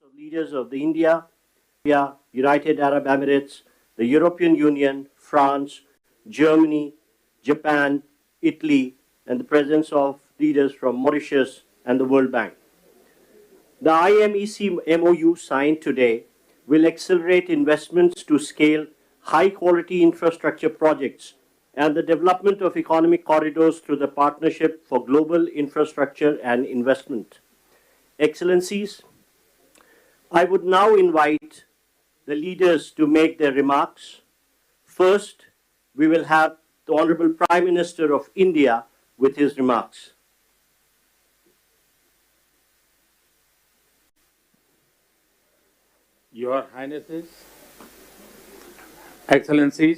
of leaders of the India, United Arab Emirates, the European Union, France, Germany, Japan, Italy, and the presence of leaders from Mauritius and the World Bank. The IMEC MOU signed today will accelerate investments to scale high-quality infrastructure projects and the development of economic corridors through the Partnership for Global Infrastructure and Investment. Excellencies, I would now invite the leaders to make their remarks. First, we will have the Honorable Prime Minister of India with his remarks. Your Highnesses, Excellencies,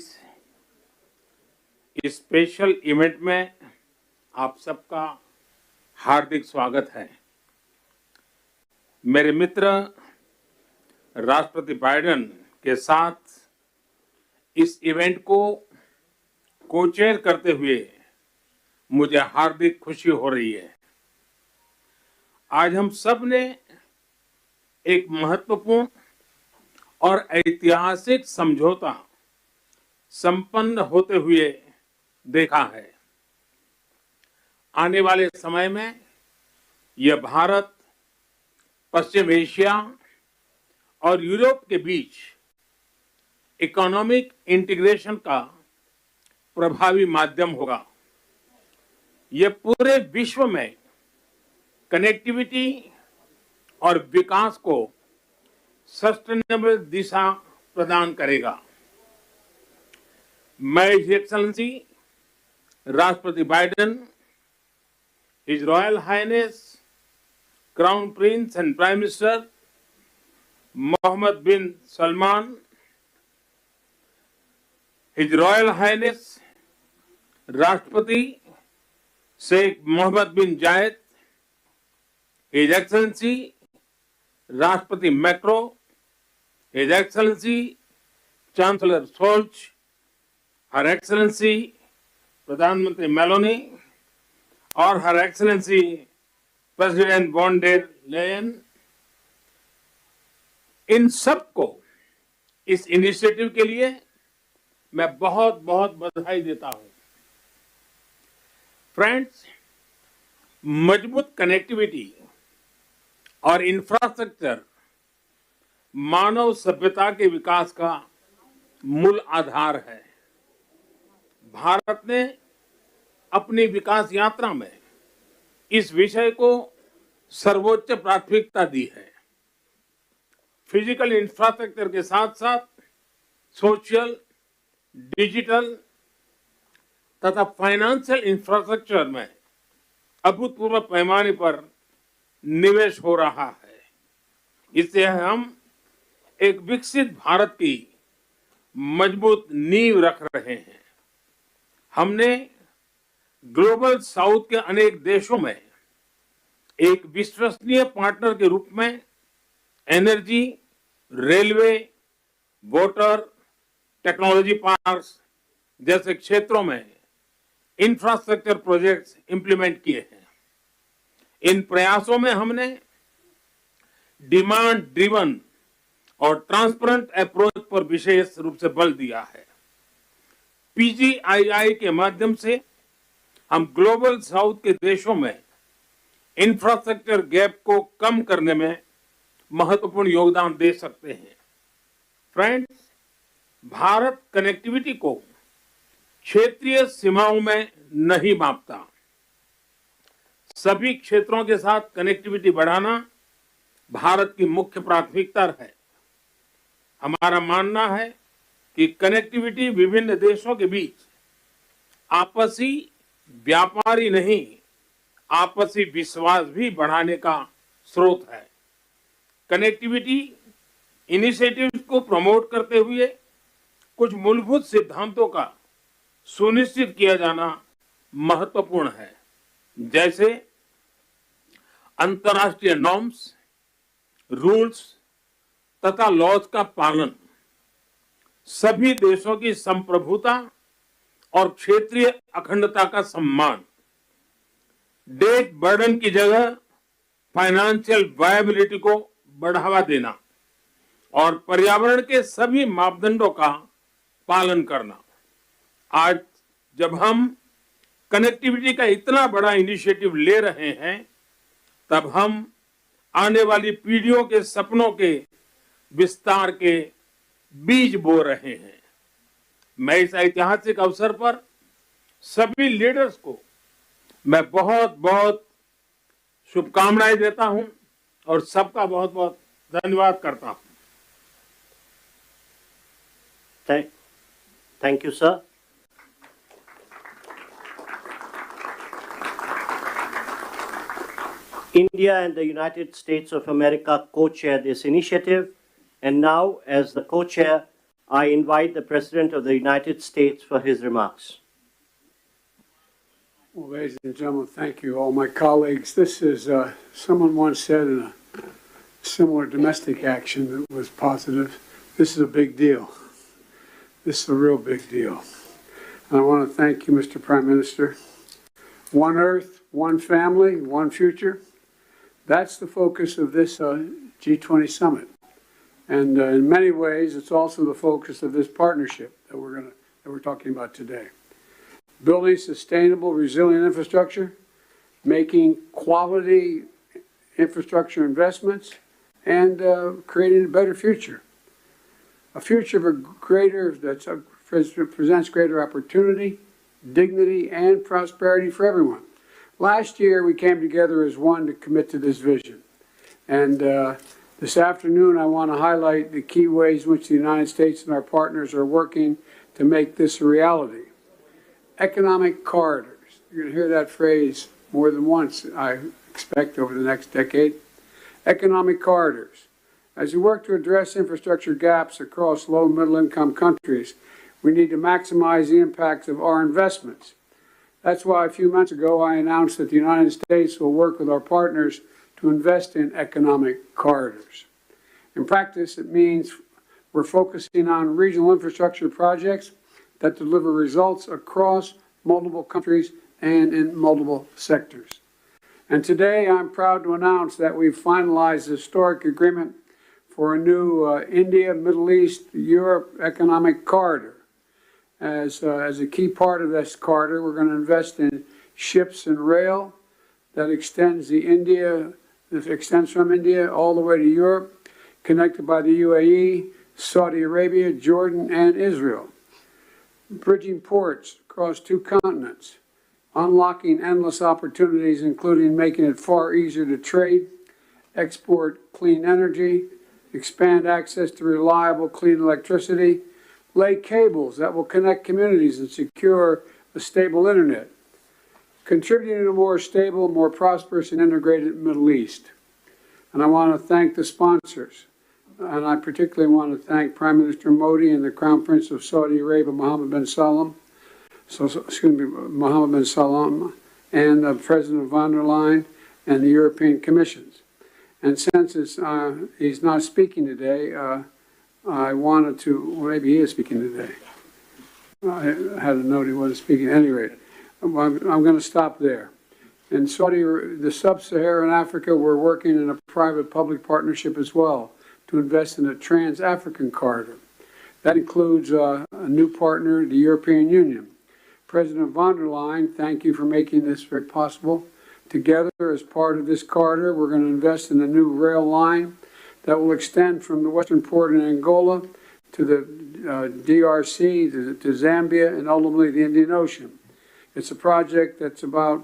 इस special event में आप सबका हार्दिक स्वागत है। मेरे मित्र राष्ट्रपति Biden के साथ इस इवेंट को को-चेयर करते हुए मुझे हार्दिक खुशी हो रही है। आज हम सब ने एक महत्वपूर्ण और ऐतिहासिक समझौता संपन्न होते हुए देखा है। आने वाले समय में यह भारत, पश्चिम एशिया और यूरोप के बीच इकोनॉमिक इंटीग्रेशन का प्रभावी माध्यम होगा। यह पूरे विश्व में कनेक्टिविटी और विकास को सस्टेनेबल दिशा प्रदान करेगा। मैं हिज एक्सेलेंसी राष्ट्रपति Biden, his royal highness crown prince and prime minister Mohammed bin Salman, his royal highness राष्ट्रपति Sheikh Mohammed bin Zayed, his excellency राष्ट्रपति Macron, his excellency chancellor Scholz, her excellency प्रधानमंत्री Meloni और her excellency president von der Leyen, इन सबको इस initiative के लिए मैं बहुत बहुत बधाई देता हूं। फ्रेंड्स, मजबूत कनेक्टिविटी और इंफ्रास्ट्रक्चर मानव सभ्यता के विकास का मूल आधार है। भारत ने अपनी विकास यात्रा में इस विषय को सर्वोच्च प्राथमिकता दी है। फिजिकल इंफ्रास्ट्रक्चर के साथ साथ सोशल, डिजिटल तथा फाइनेंशियल इंफ्रास्ट्रक्चर में अभूतपूर्व पैमाने पर निवेश हो रहा है। इससे हम एक विकसित भारत की मजबूत नींव रख रहे हैं। हमने ग्लोबल साउथ के अनेक देशों में एक विश्वसनीय पार्टनर के रूप में energy, railway, water, technology parks जैसे क्षेत्रों में इंफ्रास्ट्रक्चर प्रोजेक्ट्स इंप्लीमेंट किए हैं। इन प्रयासों में हमने डिमांड ड्रिवन और ट्रांसपेरेंट अप्रोच पर विशेष रूप से बल दिया है। पीजीआईआई के माध्यम से हम ग्लोबल साउथ के देशों में इंफ्रास्ट्रक्चर गैप को कम करने में महत्वपूर्ण योगदान दे सकते हैं। फ्रेंड्स, भारत कनेक्टिविटी को क्षेत्रीय सीमाओं में नहीं मापता। सभी क्षेत्रों के साथ कनेक्टिविटी बढ़ाना भारत की मुख्य प्राथमिकता है। हमारा मानना है कि कनेक्टिविटी विभिन्न देशों के बीच आपसी व्यापार ही नहीं, आपसी विश्वास भी बढ़ाने का स्रोत है। कनेक्टिविटी इनिशिएटिव्स को प्रमोट करते हुए कुछ मूलभूत सिद्धांतों का सुनिश्चित किया जाना महत्वपूर्ण है, जैसे अंतर्राष्ट्रीय नॉर्म्स, रूल्स तथा लॉज का पालन, सभी देशों की संप्रभुता और क्षेत्रीय अखंडता का सम्मान, डेट बर्डन की जगह फाइनेंशियल वायबिलिटी को बढ़ावा देना और पर्यावरण के सभी मापदंडों का पालन करना। आज जब हम कनेक्टिविटी का इतना बड़ा इनिशिएटिव ले रहे हैं, तब हम आने वाली पीढ़ियों के सपनों के विस्तार के बीज बो रहे हैं। मैं इस ऐतिहासिक अवसर पर सभी लीडर्स को मैं बहुत बहुत शुभकामनाएं देता हूं और सबका बहुत बहुत धन्यवाद करता हूं। Thank you, sir. India and the United States of America co-chair this initiative, and now, as the co-chair, I invite the President of the United States for his remarks. Well, ladies and gentlemen, thank you, all my colleagues. This is, someone once said in a similar domestic action that was positive, this is a big deal. This is a real big deal. And I want to thank you, Mr. Prime Minister. One Earth, one family, one future. That's the focus of this G20 summit. And in many ways, it's also the focus of this partnership that we're talking about today. Building sustainable, resilient infrastructure, making quality infrastructure investments, and creating a better future. A future that presents greater opportunity, dignity, and prosperity for everyone. Last year, we came together as one to commit to this vision. And this afternoon, I want to highlight the key ways in which the United States and our partners are working to make this a reality. Economic corridors. You're going to hear that phrase more than once, I expect, over the next decade. Economic corridors. As we work to address infrastructure gaps across low and middle income countries, we need to maximize the impacts of our investments. That's why a few months ago I announced that the United States will work with our partners to invest in economic corridors. In practice, it means we're focusing on regional infrastructure projects that deliver results across multiple countries and in multiple sectors. And today I'm proud to announce that we've finalized a historic agreement for a new India, Middle East, Europe economic corridor. As a key part of this corridor, we're going to invest in ships and rail that extends from India all the way to Europe, connected by the UAE, Saudi Arabia, Jordan, and Israel. Bridging ports across two continents, unlocking endless opportunities, including making it far easier to trade, export clean energy, expand access to reliable, clean electricity, lay cables that will connect communities and secure a stable internet, contributing to a more stable, more prosperous, and integrated Middle East. And I want to thank the sponsors. And I particularly want to thank Prime Minister Modi and the Crown Prince of Saudi Arabia, Mohammed bin Salman, and President von der Leyen and the European Commissions. And since he's not speaking today, I wanted to, well, maybe he is speaking today. I had a note he wasn't speaking. At any rate, I'm going to stop there. In the Sub-Saharan Africa, we're working in a private-public partnership as well to invest in a trans-African corridor. That includes a new partner, the European Union. President von der Leyen, thank you for making this very possible. Together, as part of this corridor, we're going to invest in a new rail line that will extend from the western port in Angola to the DRC, to Zambia, and ultimately the Indian Ocean. It's a project that's about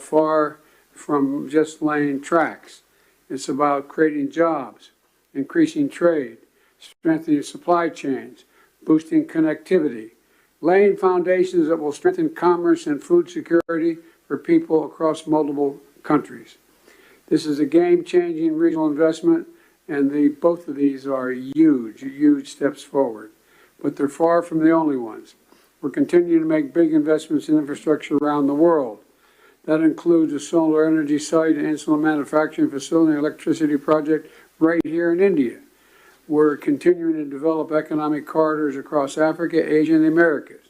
far from just laying tracks. It's about creating jobs, increasing trade, strengthening supply chains, boosting connectivity, laying foundations that will strengthen commerce and food security for people across multiple countries. This is a game-changing regional investment, and both of these are huge, huge steps forward. But they're far from the only ones. We're continuing to make big investments in infrastructure around the world. That includes a solar energy site, an insulin manufacturing facility, and electricity project right here in India. We're continuing to develop economic corridors across Africa, Asia, and the Americas.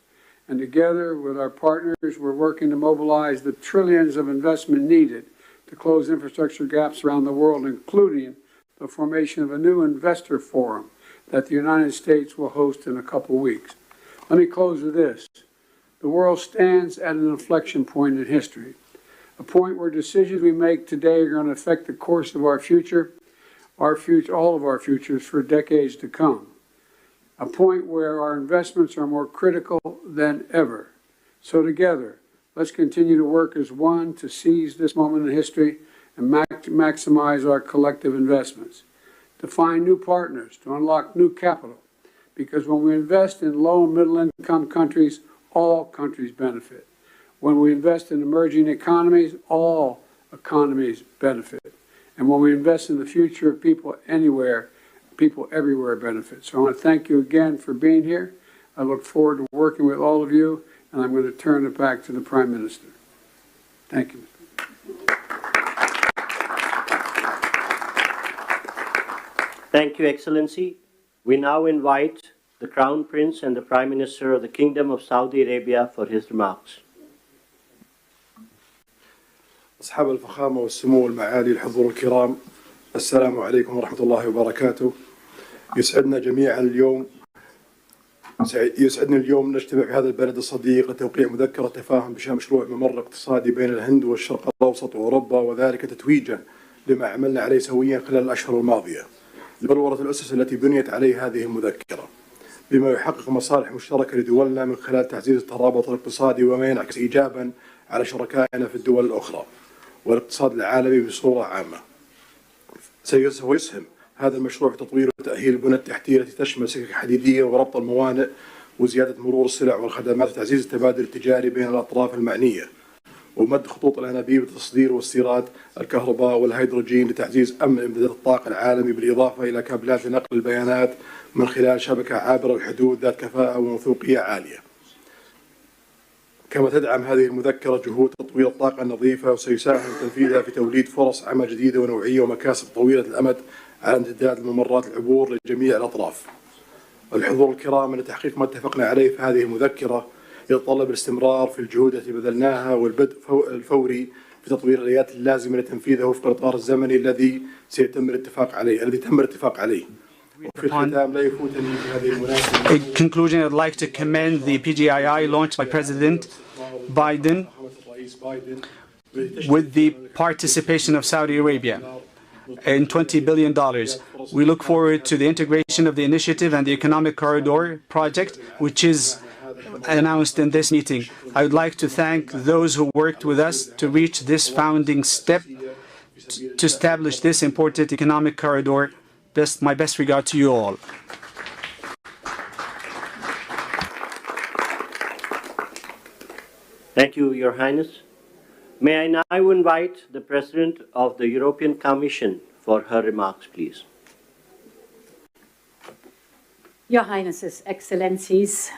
And together with our partners, we're working to mobilize the trillions of investment needed to close infrastructure gaps around the world, including the formation of a new investor forum that the United States will host in a couple weeks. Let me close with this. The world stands at an inflection point in history, a point where decisions we make today are going to affect the course of our future, all of our futures for decades to come. A point where our investments are more critical than ever. So together, let's continue to work as one to seize this moment in history and maximize our collective investments, to find new partners, to unlock new capital, because when we invest in low and middle income countries, all countries benefit. When we invest in emerging economies, all economies benefit. And when we invest in the future of people anywhere, people everywhere benefit. So I want to thank you again for being here. I look forward to working with all of you, and I'm going to turn it back to the Prime Minister. Thank you. Thank you, Excellency. We now invite the Crown Prince and the Prime Minister of the Kingdom of Saudi Arabia for his remarks. أصحاب الفخامة والسمو والمعالي الحضور الكرام، السلام عليكم ورحمة الله وبركاته. يسعدني اليوم نجتمع في هذا البلد الصديق لتوقيع مذكرة تفاهم بشأن مشروع ممر اقتصادي بين الهند والشرق الأوسط وأوروبا، وذلك تتويجا لما عملنا عليه سويا خلال الأشهر الماضية لبلورة الأسس التي بنيت عليه هذه المذكرة، بما يحقق مصالح مشتركة لدولنا من خلال تعزيز الترابط الاقتصادي وما ينعكس إيجابا على شركائنا في الدول الأخرى والاقتصاد العالمي بصورة عامة. سيسهم هذا المشروع في تطوير وتأهيل البنى التحتية التي تشمل سكك حديدية وربط الموانئ وزيادة مرور السلع والخدمات وتعزيز التبادل التجاري بين الأطراف المعنية، ومد خطوط الأنابيب للتصدير واستيراد الكهرباء والهيدروجين لتعزيز أمن إمدادات الطاقة العالمي، بالإضافة إلى كابلات لنقل البيانات من خلال شبكة عابرة الحدود ذات كفاءة وموثوقية عالية. كما تدعم هذه المذكرة جهود تطوير الطاقة النظيفة، وسيساهم تنفيذها في توليد فرص عمل جديدة ونوعية ومكاسب طويلة الأمد على امتداد الممرات العبور لجميع الأطراف. الحضور الكرام، أن تحقيق ما اتفقنا عليه في هذه المذكرة يتطلب الاستمرار في الجهود التي بذلناها والبدء الفوري في تطوير الآليات اللازمة لتنفيذه وفق الإطار الزمني الذي تم الاتفاق عليه. وفي الختام لا يفوتني في هذه المناسبة. In conclusion, I'd like to commend the PGII launched by President Biden with the participation of Saudi Arabia in $20 billion. We look forward to the integration of the initiative and the Economic Corridor project, which is announced in this meeting. I would like to thank those who worked with us to reach this founding step to establish this important economic corridor. My best regard to you all. Thank you, Your Highness. May I now invite the President of the European Commission for her remarks, please. Your Highnesses, Excellencies,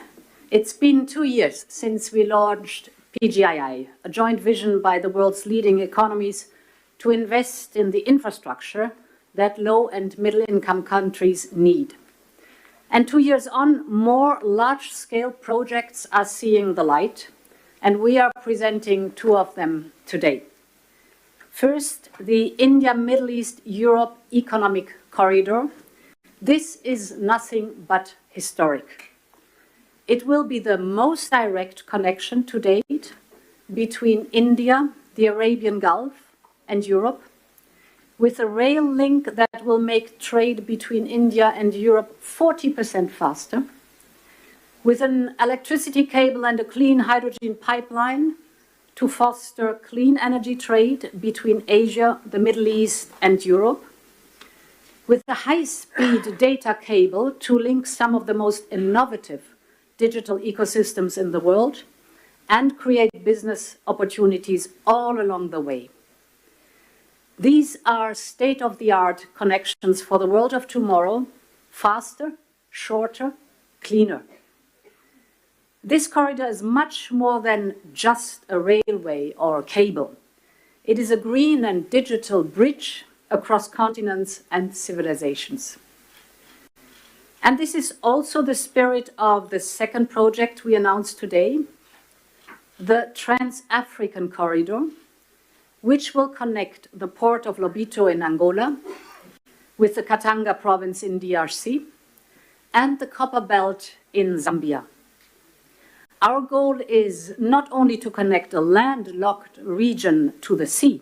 it's been 2 years since we launched PGII, a joint vision by the world's leading economies to invest in the infrastructure that low and middle income countries need. And 2 years on, more large-scale projects are seeing the light, and we are presenting two of them today. First, the India-Middle East-Europe Economic Corridor. This is nothing but historic. It will be the most direct connection to date between India, the Arabian Gulf, and Europe, with a rail link that will make trade between India and Europe 40% faster, with an electricity cable and a clean hydrogen pipeline to foster clean energy trade between Asia, the Middle East, and Europe, with a high-speed data cable to link some of the most innovative digital ecosystems in the world and create business opportunities all along the way. These are state-of-the-art connections for the world of tomorrow, faster, shorter, cleaner. This corridor is much more than just a railway or a cable. It is a green and digital bridge across continents and civilizations. And this is also the spirit of the second project we announced today, the Trans-African Corridor, which will connect the port of Lobito in Angola with the Katanga province in DRC and the Copper Belt in Zambia. Our goal is not only to connect a landlocked region to the sea.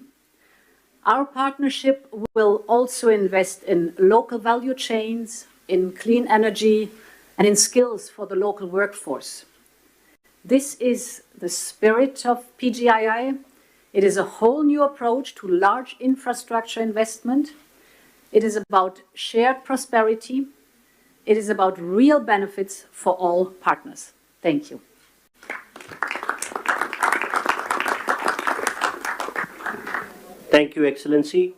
Our partnership will also invest in local value chains, in clean energy, and in skills for the local workforce. This is the spirit of PGII. It is a whole new approach to large infrastructure investment. It is about shared prosperity. It is about real benefits for all partners. Thank you. Thank you, Excellency.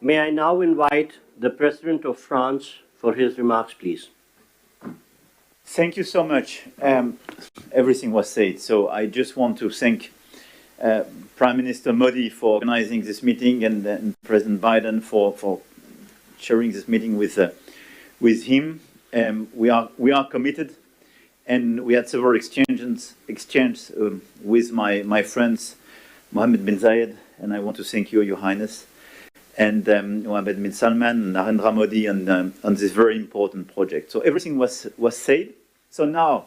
May I now invite the President of France for his remarks, please. Thank you so much. Everything was said, so I just want to thank Prime Minister Modi for organizing this meeting and President Biden for sharing this meeting with him. We are committed, and we had several exchanges with my friends Mohammed bin Zayed, and I want to thank you, Your Highness, and Mohammed bin Salman, Narendra Modi, on this very important project. So everything was said. So now,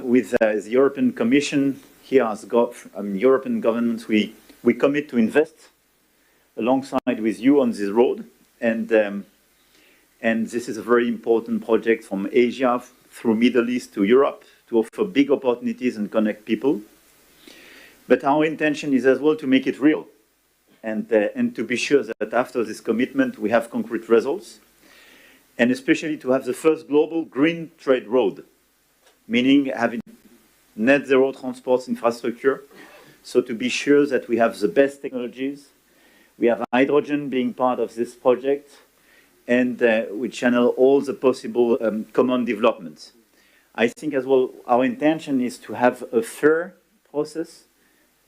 with the European Commission here as European governments, we commit to invest alongside with you on this road, and this is a very important project from Asia through Middle East to Europe to offer big opportunities and connect people. But our intention is as well to make it real, and to be sure that after this commitment we have concrete results, and especially to have the first global green trade road, meaning having net zero transport infrastructure, so to be sure that we have the best technologies. We have hydrogen being part of this project, and we channel all the possible common developments. I think as well our intention is to have a fair process.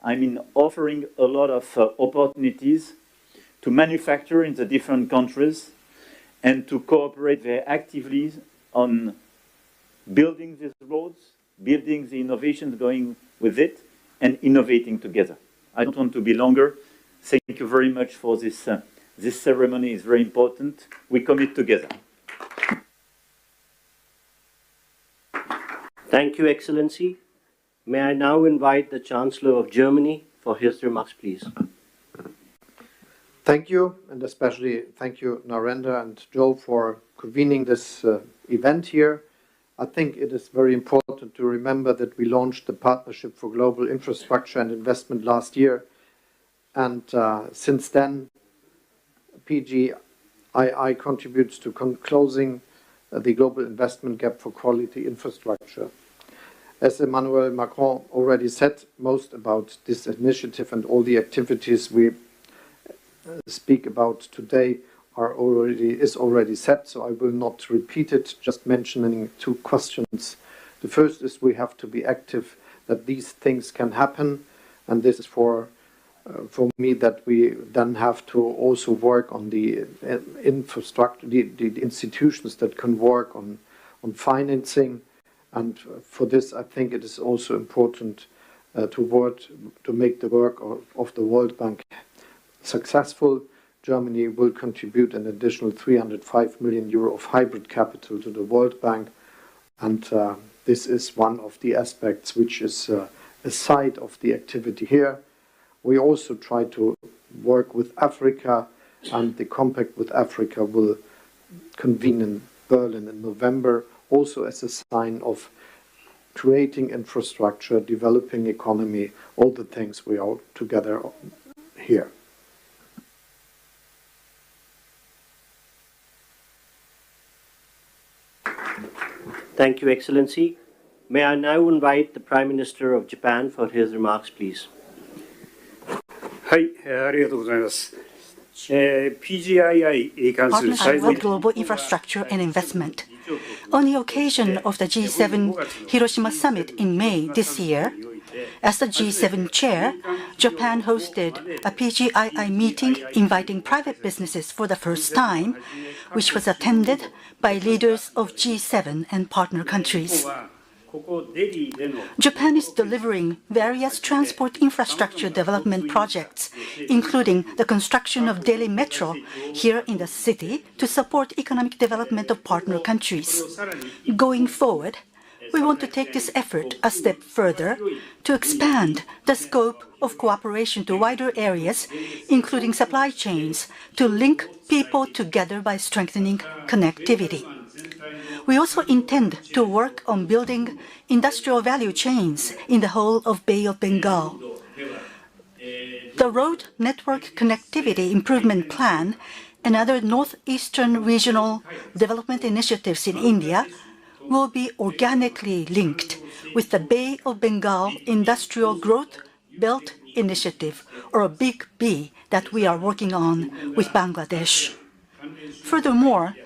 I mean, offering a lot of opportunities to manufacture in the different countries and to cooperate very actively on building these roads, building the innovations going with it, and innovating together. I don't want to be longer. Thank you very much for this. This ceremony is very important. We commit together. Thank you, Excellency. May I now invite the Chancellor of Germany for his remarks, please. Thank you, and especially thank you, Narendra and Joe, for convening this event here. I think it is very important to remember that we launched the Partnership for Global Infrastructure and Investment last year, and since then, PGII contributes to closing the global investment gap for quality infrastructure. As Emmanuel Macron already said, most about this initiative and all the activities we speak about today is already set, so I will not repeat it, just mentioning two questions. The first is we have to be active that these things can happen, and this is for me that we then have to also work on the infrastructure, the institutions that can work on financing. And for this, I think it is also important to make the work of the World Bank successful. Germany will contribute an additional 305 million euro of hybrid capital to the World Bank. And this is one of the aspects which is a side of the activity here. We also try to work with Africa, and the compact with Africa will convene in Berlin in November, also as a sign of creating infrastructure, developing economy, all the things we are together here. Thank you, Excellency. May I now invite the Prime Minister of Japan for his remarks, please. はい、ありがとうございます。PGII に関する Partnership for Global Infrastructure and Investment. On the occasion of the G7 Hiroshima Summit in May this year, as the G7 chair, Japan hosted a PGII meeting inviting private businesses for the first time, which was attended by leaders of G7 and partner countries. Japan is delivering various transport infrastructure development projects, including the construction of Delhi Metro here in the city to support economic development of partner countries. Going forward, we want to take this effort a step further to expand the scope of cooperation to wider areas, including supply chains, to link people together by strengthening connectivity. We also intend to work on building industrial value chains in the whole of Bay of Bengal. The Road Network Connectivity Improvement Plan and other northeastern regional development initiatives in India will be organically linked with the Bay of Bengal Industrial Growth Belt Initiative, or a Big B, that we are working on with Bangladesh. Furthermore,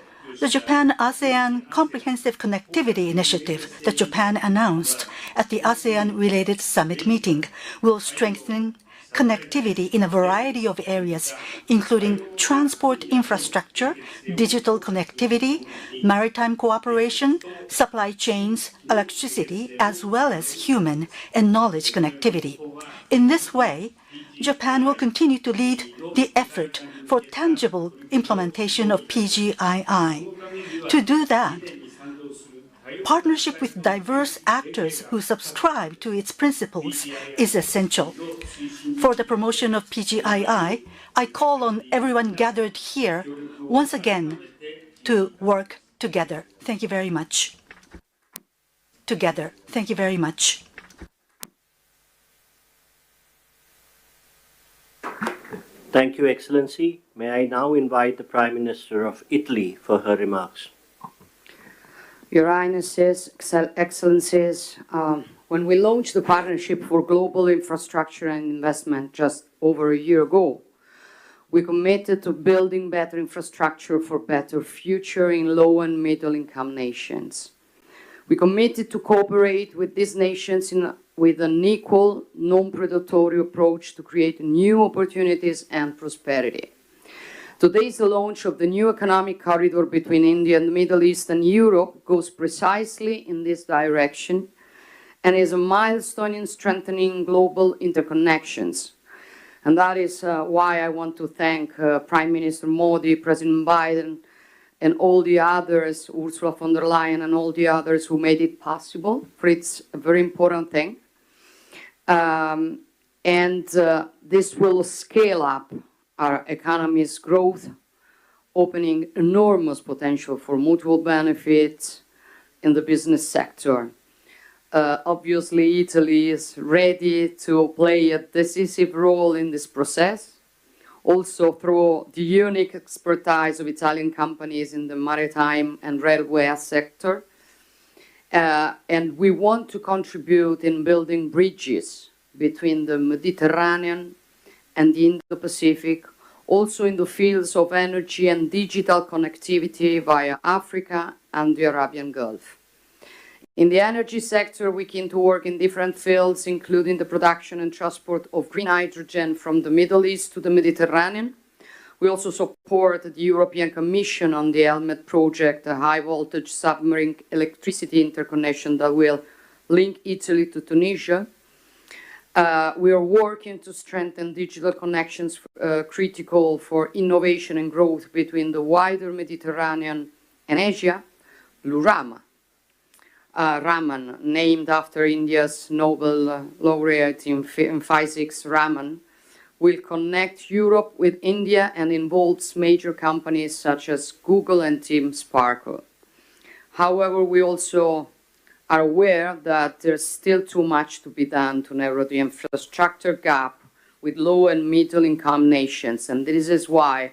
the Japan-ASEAN Comprehensive Connectivity Initiative that Japan announced at the ASEAN-related summit meeting will strengthen connectivity in a variety of areas, including transport infrastructure, digital connectivity, maritime cooperation, supply chains, electricity, as well as human and knowledge connectivity. In this way, Japan will continue to lead the effort for tangible implementation of PGII. To do that, partnership with diverse actors who subscribe to its principles is essential. For the promotion of PGII, I call on everyone gathered here once again to work together. Thank you very much. Together. Thank you very much. Thank you, Excellency. May I now invite the Prime Minister of Italy for her remarks. Your Highnesses, Excellencies, when we launched the Partnership for Global Infrastructure and Investment just over a year ago, we committed to building better infrastructure for better future in low and middle income nations. We committed to cooperate with these nations with an equal, non-predatory approach to create new opportunities and prosperity. Today's launch of the new economic corridor between India and the Middle East and Europe goes precisely in this direction and is a milestone in strengthening global interconnections. And that is why I want to thank Prime Minister Modi, President Biden, and all the others, Ursula von der Leyen and all the others who made it possible, for it's a very important thing. This will scale up our economy's growth, opening enormous potential for mutual benefits in the business sector. Obviously, Italy is ready to play a decisive role in this process, also through the unique expertise of Italian companies in the maritime and railway sector. And we want to contribute in building bridges between the Mediterranean and the Indo-Pacific, also in the fields of energy and digital connectivity via Africa and the Arabian Gulf. In the energy sector, we can work in different fields, including the production and transport of green hydrogen from the Middle East to the Mediterranean. We also support the European Commission on the Helmet project, a high-voltage submarine electricity interconnection that will link Italy to Tunisia. We are working to strengthen digital connections critical for innovation and growth between the wider Mediterranean and Asia. Blue Raman, named after India's Nobel laureate in physics, Raman, will connect Europe with India and involves major companies such as Google and Team Sparkle. However, we also are aware that there's still too much to be done to narrow the infrastructure gap with low and middle income nations, and this is why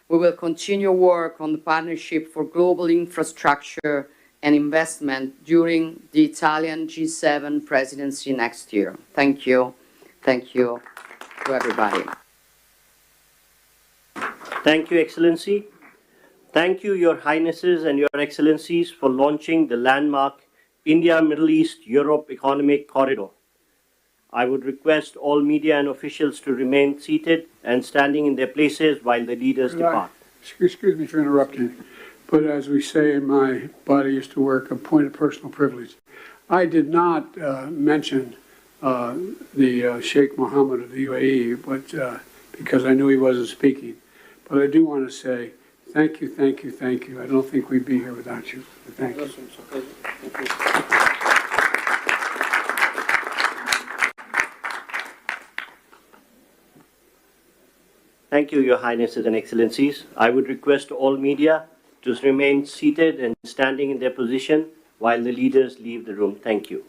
we will continue work on the Partnership for Global Infrastructure and Investment during the Italian G7 presidency next year. Thank you. Thank you to everybody. Thank you, Excellency. Thank you, Your Highnesses and Your Excellencies, for launching the landmark India, Middle East, Europe Economic Corridor. I would request all media and officials to remain seated and standing in their places while the leaders depart. Excuse me for interrupting, but as we say in my body used to work, a point of personal privilege. I did not mention the Sheikh Mohammed of the UAE, but because I knew he wasn't speaking. But I do want to say thank you, thank you, thank you. I don't think we'd be here without you. Thank you. Thank you, Your Highnesses and Excellencies. I would request all media to remain seated and standing in their position while the leaders leave the room. Thank you.